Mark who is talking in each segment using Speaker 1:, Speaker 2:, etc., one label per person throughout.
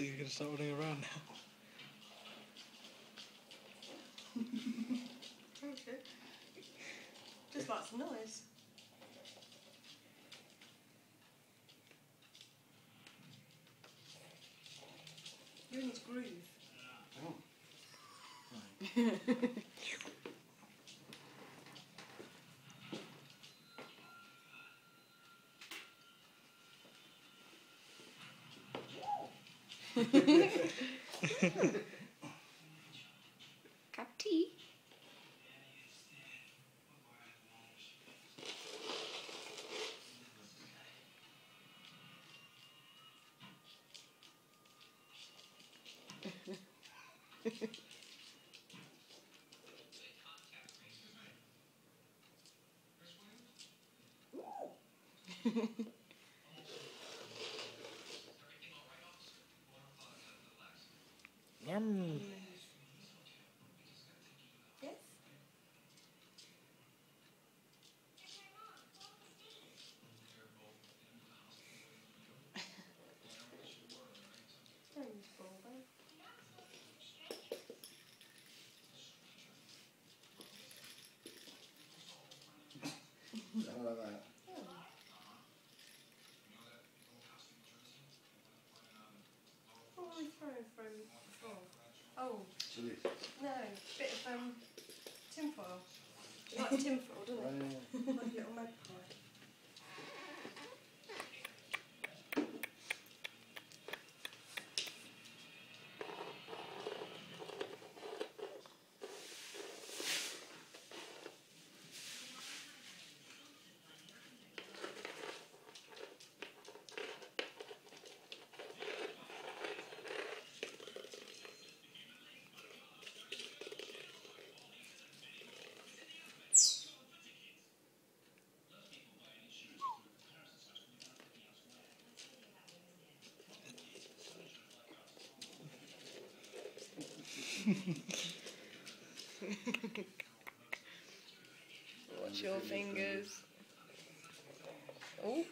Speaker 1: You're going to start running around now.
Speaker 2: Okay. Just like some noise. You're in his groove.
Speaker 3: Oh.
Speaker 2: Cup of tea.
Speaker 1: Yum.
Speaker 2: Yes. Thanks, Bobo.
Speaker 3: Something like that.
Speaker 2: What are we throwing from before? Oh,
Speaker 3: Chilies.
Speaker 2: no, bit of tinfoil. You like tinfoil, don't it?
Speaker 3: Yeah.
Speaker 2: Like a little magpie. Watch your fingers. Oh.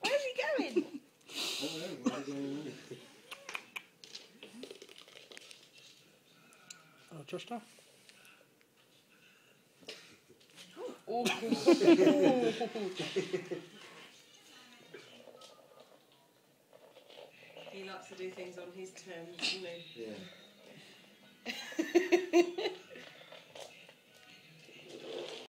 Speaker 2: Where's he going?
Speaker 3: I don't know, where's he going?
Speaker 1: Oh, Chester?
Speaker 2: Oh. He likes to do things on his terms, doesn't he?
Speaker 3: Yeah.